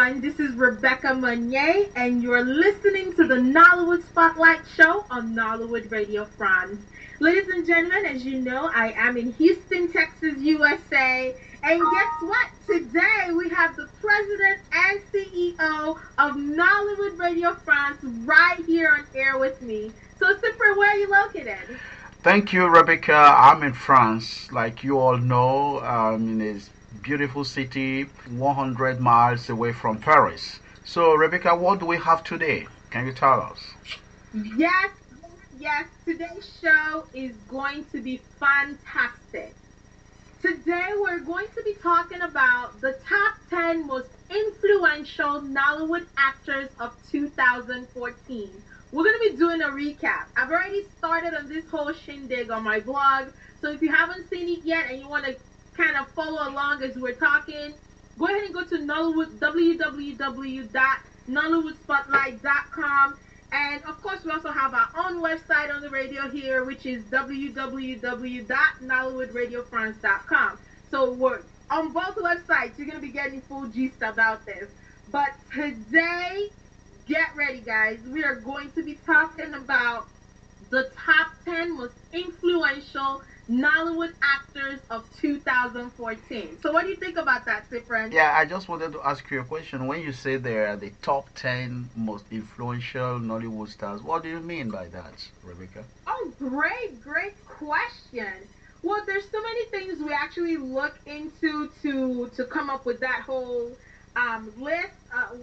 everyone. This is Rebecca-Monyei, and you're listening to the Nollywood Spotlight Show on Nollywood Radio France. Ladies and gentlemen, as you know, I am in Houston, Texas, USA. And guess what? Today we have the president and CEO of Nollywood Radio France right here on air with me. So, Cyprian, where are you located? Thank you, Rebecca. I'm in France. Like you all know, I'm in a beautiful city 100 miles away from Paris. So, Rebecca, what do we have today? Can you tell us? Yes. Today's show is going to be fantastic. Today we're going to be talking about the top 10 most influential Nollywood actors of 2014. We're going to be doing a recap. I've already started on this whole shindig on my blog, so if you haven't seen it yet and you want to kind of follow along as we're talking, go ahead and go to Nollywood, www.nollywoodspotlight.com. And of course, we also have our own website on the radio here, which is www.nollywoodradiofrance.com. So we're on both websites. You're going to be getting full gist about this. But today, get ready, guys. We are going to be talking about the top 10 most influential Nollywood actors of 2014. So what do you think about that, Cyprian? Yeah, I just wanted to ask you a question. When you say there are the top 10 most influential Nollywood stars, what do you mean by that, Rebecca? Oh, great question. Well, there's so many things we actually look into to come up with that whole list.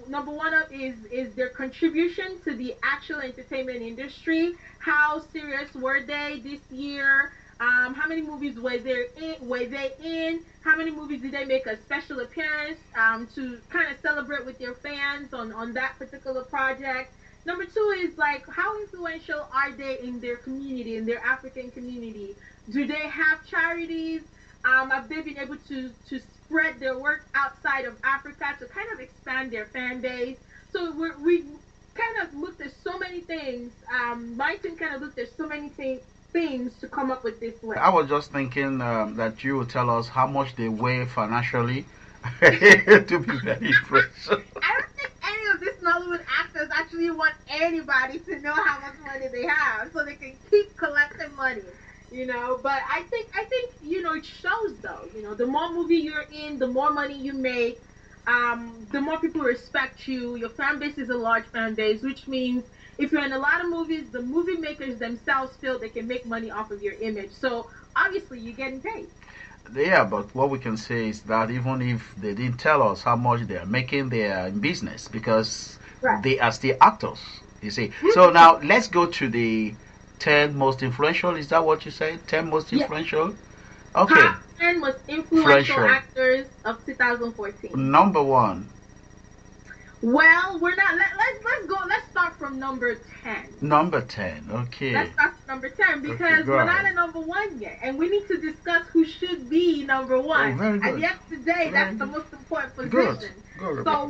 Number one up is their contribution to the actual entertainment industry. How serious were they this year? How many movies were they in? How many movies did they make a special appearance to kind of celebrate with their fans on that particular project? Number two is like, how influential are they in their community, in their African community? Do they have charities? Have they been able to spread their work outside of Africa to kind of expand their fan base? So we kind of looked at so many things. My team kind of looked at so many things to come up with this list. I was just thinking that you would tell us how much they weigh financially to be very impressive. I don't think any of these Nollywood actors actually want anybody to know how much money they have so they can keep collecting money, you know. But I think it shows though. You know, the more movie you're in, the more money you make, the more people respect you. Your fan base is a large fan base, which means if you're in a lot of movies, the movie makers themselves feel they can make money off of your image. So obviously you're getting paid. Yeah, but what we can say is that even if they didn't tell us how much they are making, they are in business because they are still actors, you see. So now let's go to the 10 most influential. Is that what you said? 10 most influential? Okay. Top 10 most influential actors of 2014. Number one. Well, we're not. Let's go. Let's start from number 10. Number 10. Okay. Let's start from number 10 because we're not at number 1 yet, and we need to discuss who should be number 1. Oh, very good. And yet today, that's the most important position. Good. So I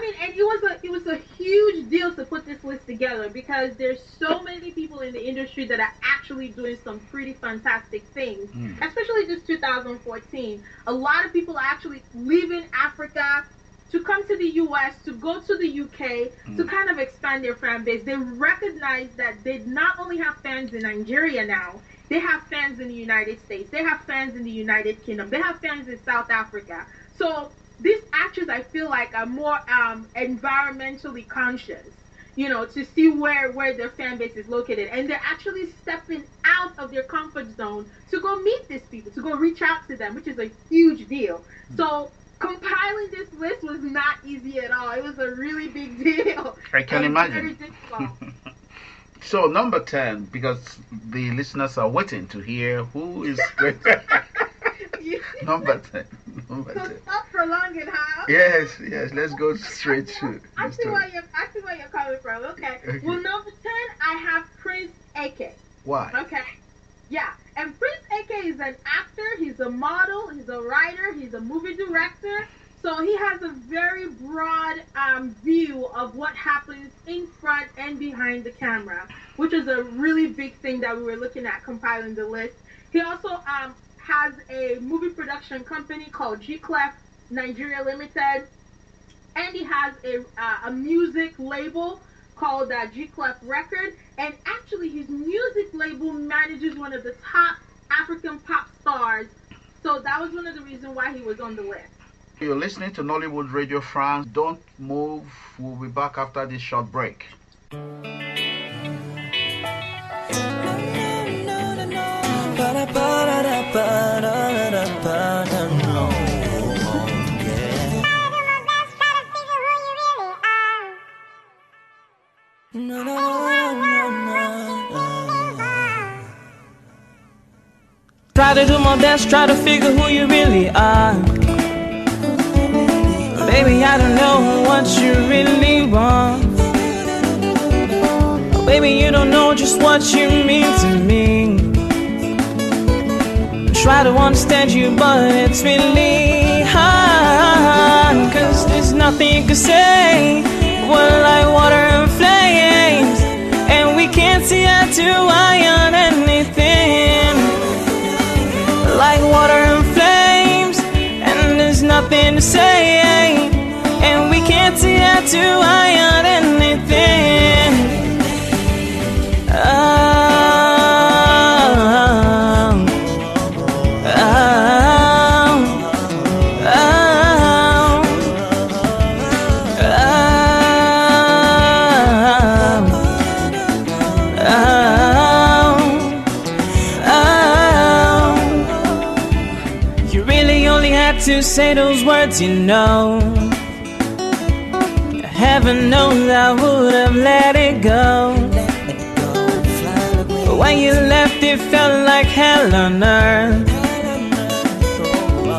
mean, and it was a huge deal to put this list together because there's so many people in the industry that are actually doing some pretty fantastic things, especially this 2014. A lot of people are actually leaving Africa to come to the U.S., to go to the U.K., to kind of expand their fan base. They recognize that they not only have fans in Nigeria now, they have fans in the United States, they have fans in the United Kingdom, they have fans in South Africa. So these actors, I feel like, are more environmentally conscious, you know, to see where their fan base is located. And they're actually stepping out of their comfort zone to go meet these people, to go reach out to them, which is a huge deal. So compiling this list was not easy at all. It was a really big deal. I can imagine. So number 10, because the listeners are waiting to hear who is number 10. So stop prolonging, huh? Yes. Let's go straight to. I see where you're coming from. Okay. Well, number 10, I have Prince AK. Why? Okay. Yeah, and Prince AK is an actor, he's a model, he's a writer, he's a movie director. So he has a very broad view of what happens in front and behind the camera, which is a really big thing that we were looking at compiling the list. He also has a movie production company called G-Clef Nigeria Limited. and he has a music label called G Clef Record, and actually his music label manages one of the top African pop stars. So that was one of the reasons why he was on the list. You're listening to Nollywood Radio France. Don't move. We'll be back after this short break. Try to do my best, try to figure who you really are. Baby, I don't know what you really want. Baby, you don't know just what you mean to me. Try to understand you, but it's really hard. Cause there's nothing you can say. We're like water and flames, and we can't see eye to eye on anything. Like water and flames, and there's nothing to say, and we can't see eye to eye on anything. To say those words, you know. Heaven knows I would have let it go. But when you left, it felt like hell on earth.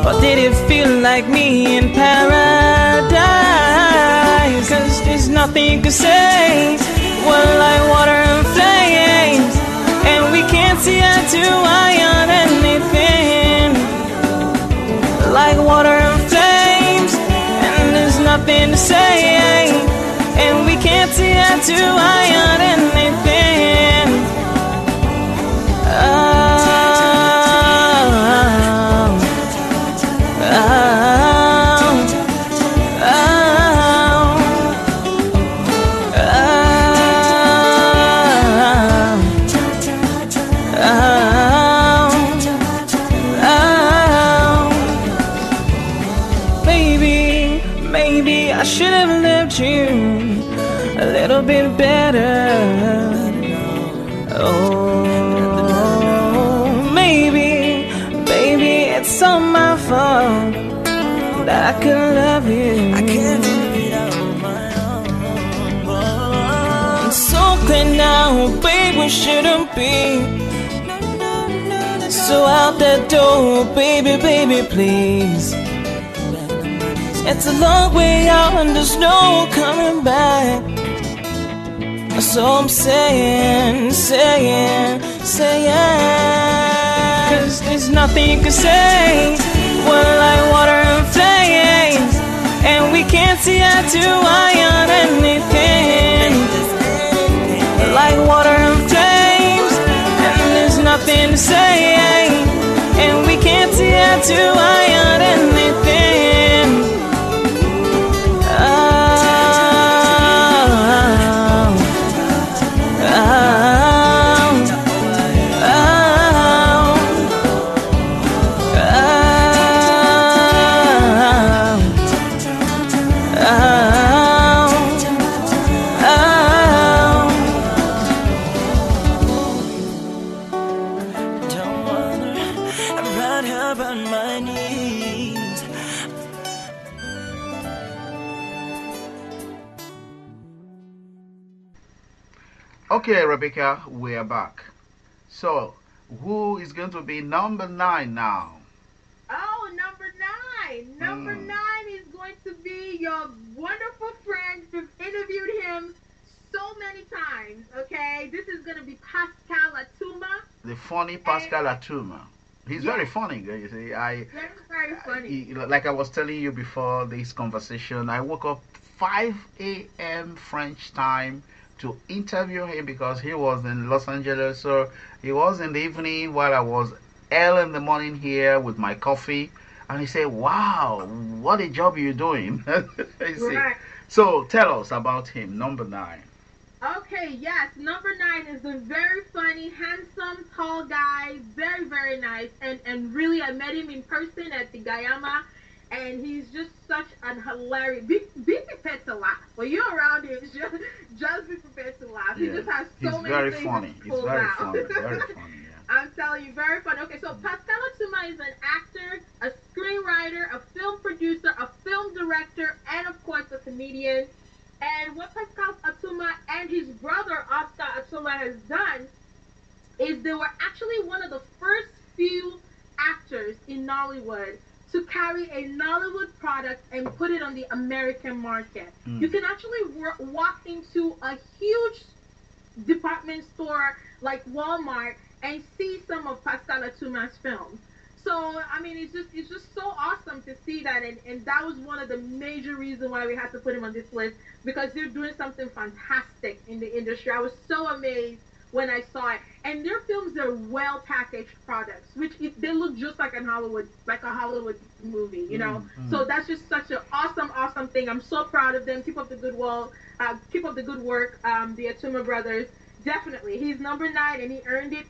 Or did it feel like me in paradise? Cause there's nothing you can say. We're like water and flames, and we can't see eye to eye on anything. Like water and flames, and there's nothing to say, and we can't see eye to eye on anything. I should have loved you a little bit better. Oh, maybe, baby, it's all my fault that I couldn't love you. I can't do it on my own. It's so clear now, babe, we shouldn't be so out that door, baby, baby, please. It's a long way out and there's no coming back. So I'm saying cause there's nothing you can say. We're like water and flames, and we can't see eye to eye on anything. Like water and flames, and there's nothing to say, and we can't see eye to eye on anything. Okay, Rebecca, we are back. So, who is going to be number 9 now? Oh, number 9. Number 9 is going to be your wonderful friend. We've interviewed him so many times, okay? This is going to be Pascal-Atuma. The funny Pascal-Atuma. He's very funny, you see. Very funny. Like I was telling you before this conversation, I woke up 5 a.m. French time to interview him because he was in Los Angeles. So he was in the evening while I was early in the morning here with my coffee. and he said, "Wow, what a job you're doing." You see. Right. So tell us about him, number 9. Okay, yes, number 9 is a very funny, handsome, tall guy, very, very nice, and really, I met him in person at the Guyama, and he's just such an hilarious. Be prepared to laugh when you're around him. Just be prepared to laugh. He just has so many very things funny. to pull He's very out. funny. Very funny. Yeah. I'm telling you, very fun. Okay, so Pascal-Atuma is an actor, a screenwriter, a film producer, a film director, and of course a comedian. And what Pascal-Atuma and his brother Oscar-Atuma has done is they were actually one of the first few actors in Nollywood to carry a Nollywood product and put it on the American market. You can actually walk into a huge department store like Walmart and see some of Pascal-Atuma's films. So, I mean, it's just so awesome to see that, and that was one of the major reasons why we had to put him on this list, because they're doing something fantastic in the industry. I was so amazed when I saw it, and their films are well packaged products, which they look just like a Hollywood movie, you know. So that's just such an awesome thing. I'm so proud of them. Keep up the good work. The Atuma brothers, definitely. He's number 9, and he earned it.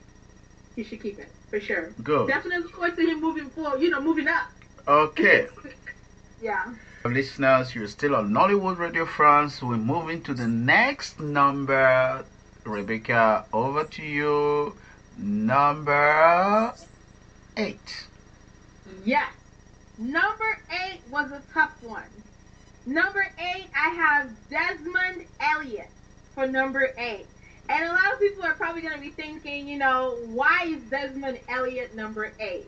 He should keep it for sure. Good. Definitely look forward to him moving forward. Moving up. Okay. Yeah. Listeners, you're still on Nollywood Radio France. We're moving to the next number. Rebecca, over to you. Number 8. Yes. Number 8 was a tough one. Number 8, I have Desmond Elliott for number 8. And a lot of people are probably going to be thinking, why is Desmond Elliott number 8?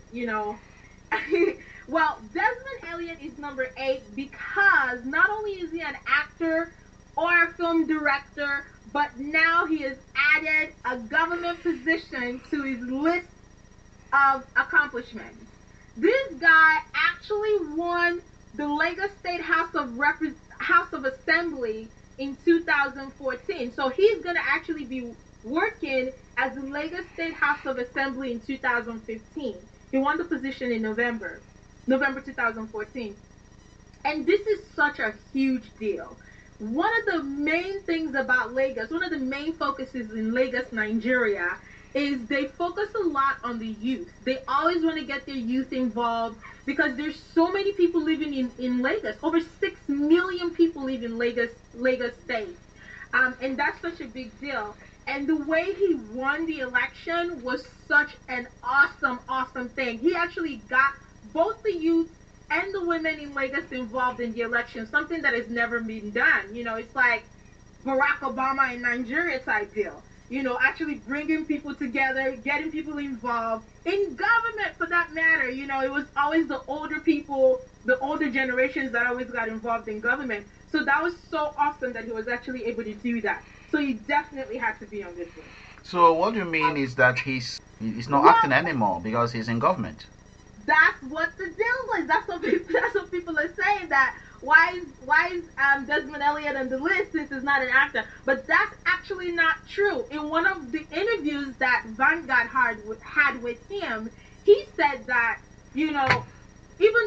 Well, Desmond Elliott is number 8 because not only is he an actor or a film director, but now he has added a government position to his list of accomplishments. This guy actually won the Lagos State House of Assembly in 2014. So he's going to actually be working as the Lagos State House of Assembly in 2015. He won the position in November 2014. And this is such a huge deal. One of the main things about Lagos, one of the main focuses in Lagos, Nigeria, is they focus a lot on the youth. They always want to get their youth involved because there's so many people living in Lagos. Over 6 million people live in Lagos State. And that's such a big deal. And the way he won the election was such an awesome thing. He actually got both the youth and the women in Lagos involved in the election, something that has never been done. It's like Barack Obama in Nigeria type deal. Actually bringing people together, getting people involved in government for that matter. It was always the older people, the older generations that always got involved in government. So that was so awesome that he was actually able to do that. So he definitely had to be on this list. So what you mean is that he's not acting anymore because he's in government? That's what the deal is. That's what people are saying, that why is Desmond Elliott on the list since he's not an actor? But that's actually not true. In one of the interviews that Vanguard had with him, he said that, even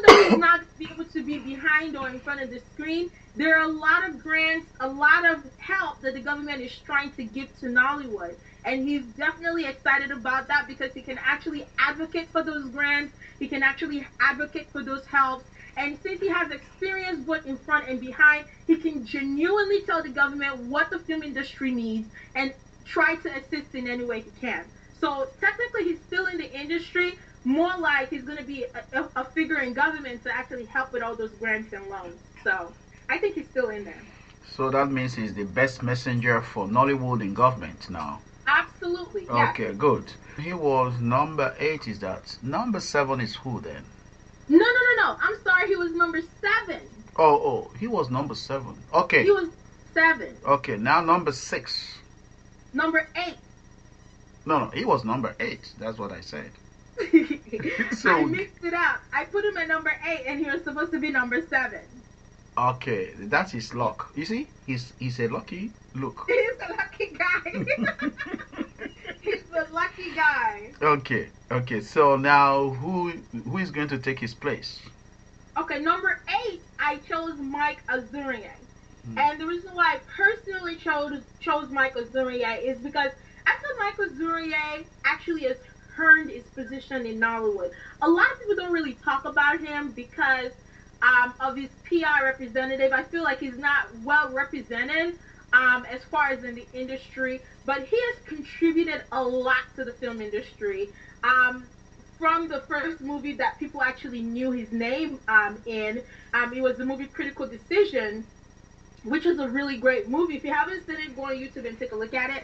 though he's not able to be behind or in front of the screen, there are a lot of grants, a lot of help that the government is trying to give to Nollywood. And he's definitely excited about that because he can actually advocate for those grants. He can actually advocate for those helps. And since he has experience both in front and behind, he can genuinely tell the government what the film industry needs and try to assist in any way he can. So technically he's still in the industry, more like he's going to be a figure in government to actually help with all those grants and loans. So I think he's still in there. So that means he's the best messenger for Nollywood in government now. Absolutely, yes. Okay, good. He was number 8, is that? Number 7 is who then? No. I'm sorry, he was number 7. Oh, he was number 7. Okay. He was 7. Okay, now number 6. Number 8. No, he was number 8. That's what I said. So I mixed it up. I put him at number 8 and he was supposed to be number 7. Okay, that's his luck. You see, he's a lucky look. He's a lucky guy. He's a lucky guy. Okay. So now who is going to take his place? I chose Mike Azurian. And the reason why I personally chose Mike Azurian is because after Mike Azurian actually has earned his position in Nollywood, a lot of people don't really talk about him because of his PR representative. I feel like he's not well represented as far as in the industry, but he has contributed a lot to the film industry. From the first movie that people actually knew his name in, it was the movie Critical Decision, which is a really great movie. If you haven't seen it, go on YouTube and take a look at it.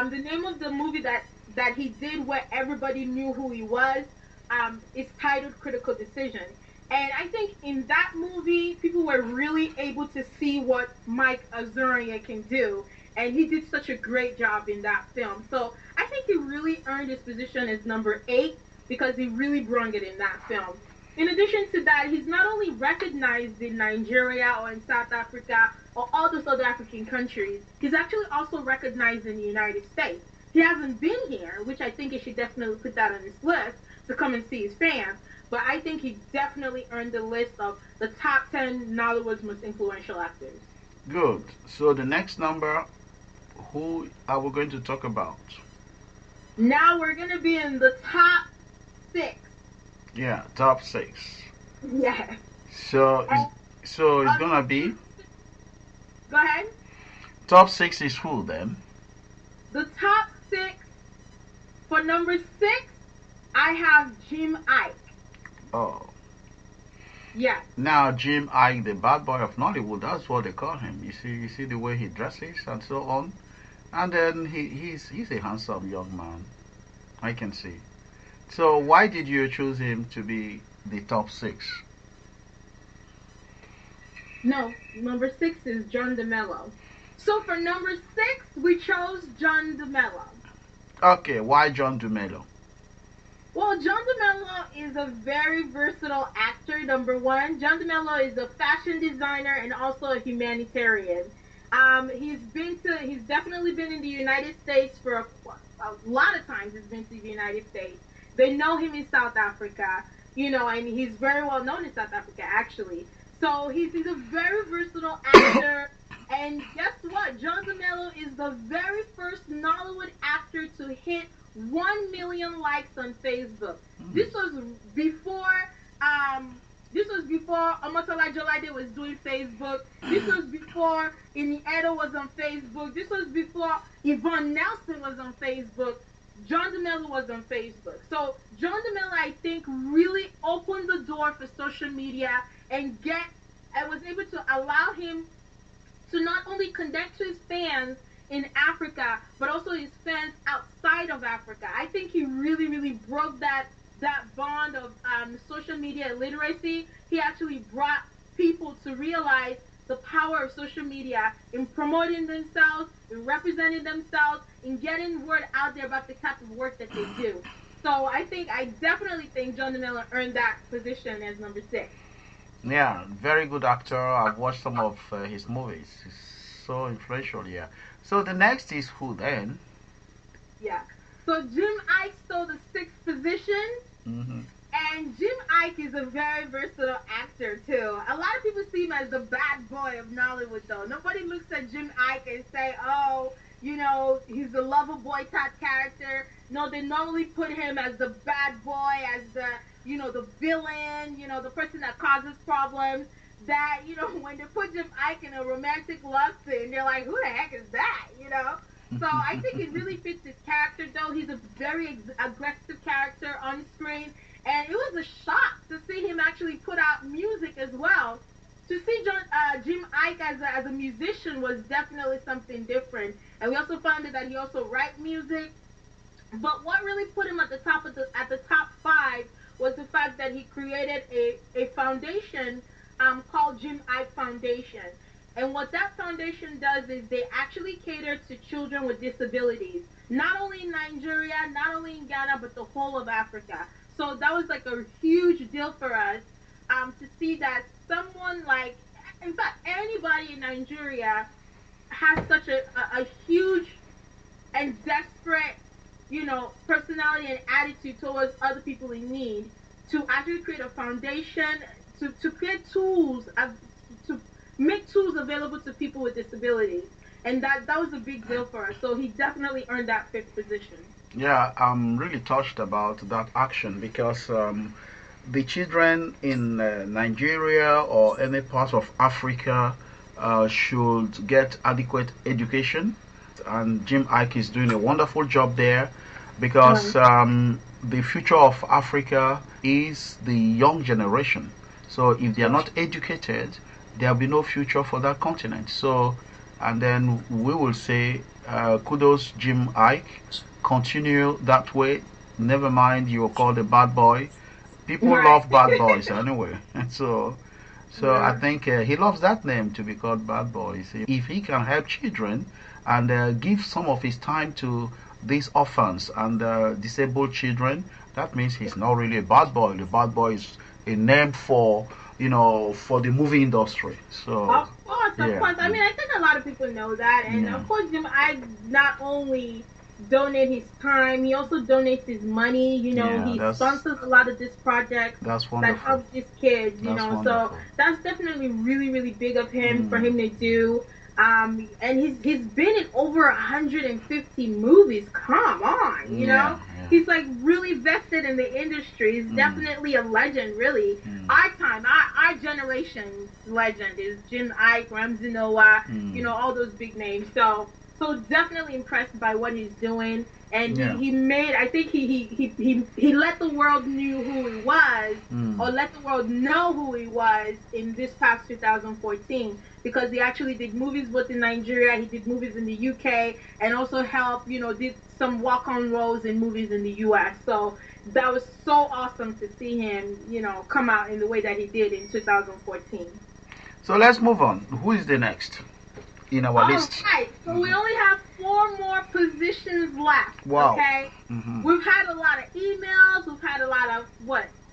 The name of the movie that he did where everybody knew who he was is titled Critical Decision. And I think in that movie, people were really able to see what Mike Azurian can do. And he did such a great job in that film. So I think he really earned his position as number 8 because he really brought it in that film. In addition to that, he's not only recognized in Nigeria or in South Africa or all those other African countries, he's actually also recognized in the United States. He hasn't been here, which I think he should definitely put that on his list to come and see his fans. But I think he definitely earned the list of the top 10 Nollywood's most influential actors. Good. So the next number, who are we going to talk about? Now we're going to be in the top 6. Yeah, top 6. Yes. So it's gonna be. Go ahead. Top 6 is who then? The top 6 for number 6, I have Jim Ike. Oh. Yeah. Now Jim Ike, the bad boy of Nollywood, that's what they call him. You see the way he dresses and so on, and then he's a handsome young man. I can see. So why did you choose him to be the top 6? No, number 6 is John DeMello. So for number 6, we chose John DeMello. Okay, why John DeMello? Well, John DeMello is a very versatile actor, number 1. John DeMello is a fashion designer and also a humanitarian. He's definitely been in the United States for a lot of times. He's been to the United States. They know him in South Africa, and he's very well known in South Africa, actually. So he's a very versatile actor. And guess what? John DeMello is the very first Nollywood actor to hit 1 million likes on Facebook. This was before Omotola Jolade was doing Facebook. This was before Ini Edo was on Facebook. This was before Yvonne Nelson was on Facebook. John DeMello was on Facebook. So John DeMello, I think, really opened the door for social media and was able to allow him to not only connect to his fans in Africa, but also his fans outside of Africa. I think he really, really broke that bond of social media literacy. He actually brought people to realize the power of social media in promoting themselves, in representing themselves, in getting word out there about the type of work that they do. So I definitely think John DeMello earned that position as number 6. Yeah, very good actor. I've watched some of his movies. He's so influential, yeah. So the next is who then? Yeah. So Jim Ike stole the 6th position. Mm-hmm. And Jim Ike is a very versatile actor, too. A lot of people see him as the bad boy of Nollywood, though. Nobody looks at Jim Ike and say, oh, he's the lover boy type character. No, they normally put him as the bad boy, as the villain, the person that causes problems. That, when they put Jim Ike in a romantic love scene, they're like, who the heck is that, So I think it really fits his character, though. He's a very aggressive character on screen. And it was a shock to see him actually put out music as well. To see Jim Ike as a musician was definitely something different. And we also found out that he also writes music. But what really put him at the top top 5 was the fact that he created a foundation called Jim Ike Foundation. And what that foundation does is they actually cater to children with disabilities, not only in Nigeria, not only in Ghana, but the whole of Africa. So that was like a huge deal for us to see that someone in fact, anybody in Nigeria has such a huge and desperate, personality and attitude towards other people in need, to actually create a foundation, to create tools make tools available to people with disabilities. And that was a big deal for us. So he definitely earned that 5th position. Yeah, I'm really touched about that action because the children in Nigeria or any part of Africa should get adequate education. And Jim Ike is doing a wonderful job there because the future of Africa is the young generation. So if they are not educated, there will be no future for that continent. So, and then we will say, kudos Jim Ike, continue that way. Never mind you are called a bad boy. People love bad boys anyway. So I think he loves that name to be called bad boy. If he can help children and give some of his time to these orphans and disabled children, that means he's not really a bad boy. The bad boy is a name for, for the movie industry. So of course. I mean, I think a lot of people know that, and of course, Jim, I not only donate his time, he also donates his money. He sponsors a lot of this project that helps these kids. So that's definitely really, really big of him for him to do. And he's been in over 150 movies. Come on, he's like really vested in the industry. He's definitely a legend, really. Our generation's legend is Jim Ike, Ramsey Noah, all those big names. So definitely impressed by what he's doing. And he made, I think he let the world knew who he was, or let the world know who he was in this past 2014, because he actually did movies both in Nigeria, he did movies in the UK, and also helped, did some walk-on roles in movies in the US. So that was so awesome to see him, come out in the way that he did in 2014. So let's move on. Who is the next in our list? Right. So we only have 4 more positions left. Wow. Okay. We've had a lot of emails. We've had a lot of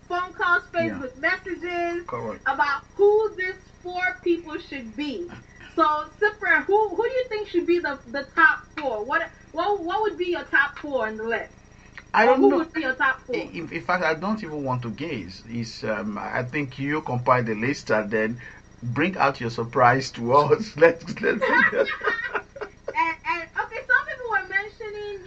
phone calls, Facebook messages about who this 4 people should be. So Cyprian, who do you think should be the top 4? What would be your top 4 on the list? I don't know. Who would be your top 4? In fact, I don't even want to guess. I think you compile the list and then bring out your surprise to us. Let's and okay, some people were mentioning,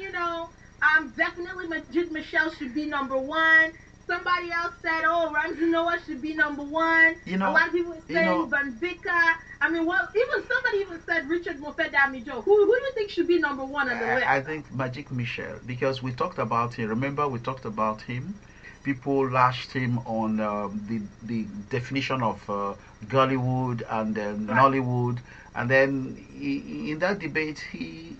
definitely Majid Michelle should be number 1. Somebody else said, Ramsey Noah should be number 1. A lot of people were saying Van Vika. I mean, somebody even said Richard Mofedamijo. Who do you think should be number 1 on the list? I think Magic Michelle, because we talked about him. Remember, we talked about him. People lashed him on the definition of Gollywood and Nollywood, and then in that debate he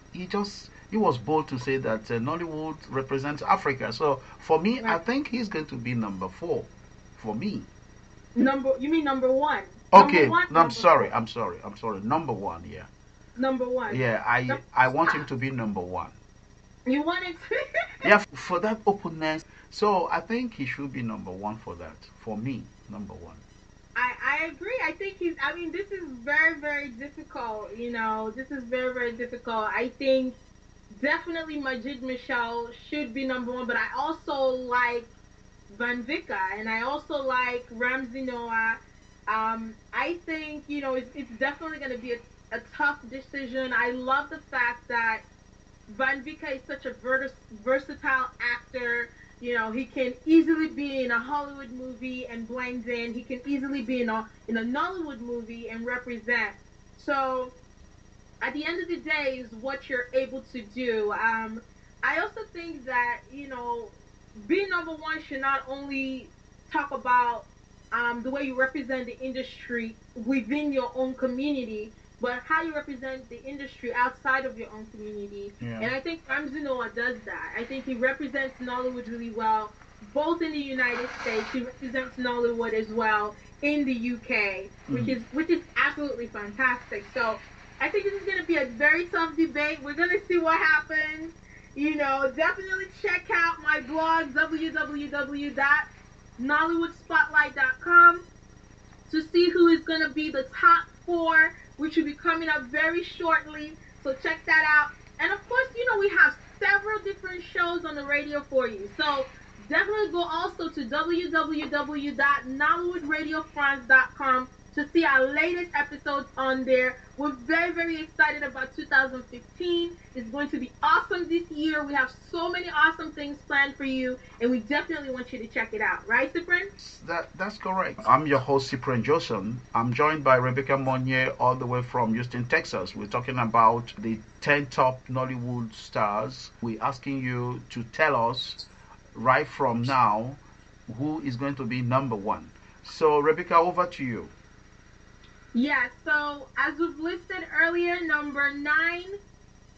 was bold to say that Nollywood represents Africa. So for me, I think he's going to be number 4. For me. You mean number 1? Okay. I'm sorry. Number 1. Yeah. Number 1. Yeah. I want him to be number 1. You want it to? Yeah, for that openness. So I think he should be number 1 for that. For me, number 1. I agree. I think this is very, very difficult. This is very, very difficult. I think definitely Majid Michelle should be number 1, but I also like Van Vika, and I also like Ramsey Noah. I think, it's definitely going to be a tough decision. I love the fact that Van Vika is such a versatile actor. He can easily be in a Hollywood movie and blend in. He can easily be in a Nollywood movie and represent. So at the end of the day is what you're able to do. I also think that, being number 1 should not only talk about the way you represent the industry within your own community, but how you represent the industry outside of your own community. Yeah. And I think Ramsey Noah does that. I think he represents Nollywood really well, both in the United States. He represents Nollywood as well in the UK, which is absolutely fantastic. So I think this is going to be a very tough debate. We're going to see what happens. Definitely check out my blog, www.nollywoodspotlight.com, to see who is going to be the top 4, which will be coming up very shortly. So check that out. And of course, we have several different shows on the radio for you. So definitely go also to www.nollywoodradiofrance.com to see our latest episodes on there. We're very, very excited about 2015. It's going to be awesome this year. We have so many awesome things planned for you, and we definitely want you to check it out. Right, Cyprian? That's correct. I'm your host, Cyprian-Josson. I'm joined by Rebecca-Monyei all the way from Houston, Texas. We're talking about the 10 top Nollywood stars. We're asking you to tell us right from now who is going to be number one. So, Rebecca, over to you. Yeah, so as we've listed earlier, number 9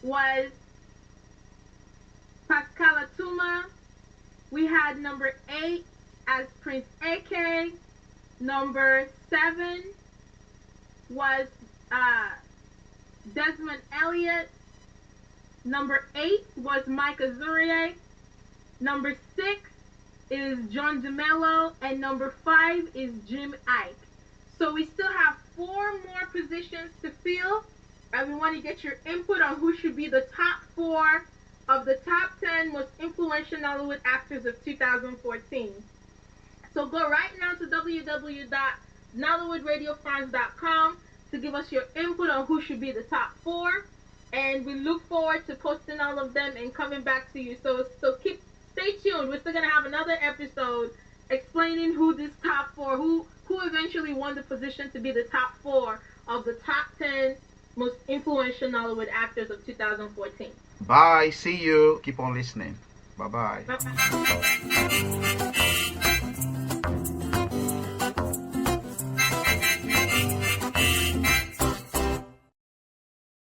was Pascal-Atuma. We had number 8 as Prince AK. Number 7 was Desmond Elliott. Number 8 was Mike Azurier. Number 6 is John DeMello. And number 5 is Jim Ike. So we still have 4 more positions to fill, and we want to get your input on who should be the top 4 of the top 10 most influential Nollywood actors of 2014. So go right now to www.nollywoodradiofrance.com to give us your input on who should be the top 4, and we look forward to posting all of them and coming back to you. So stay tuned. We're still gonna have another episode explaining who this top 4, who eventually won the position to be the top 4 of the top 10 most influential Nollywood actors of 2014. Bye. See you. Keep on listening. Bye-bye. Bye-bye.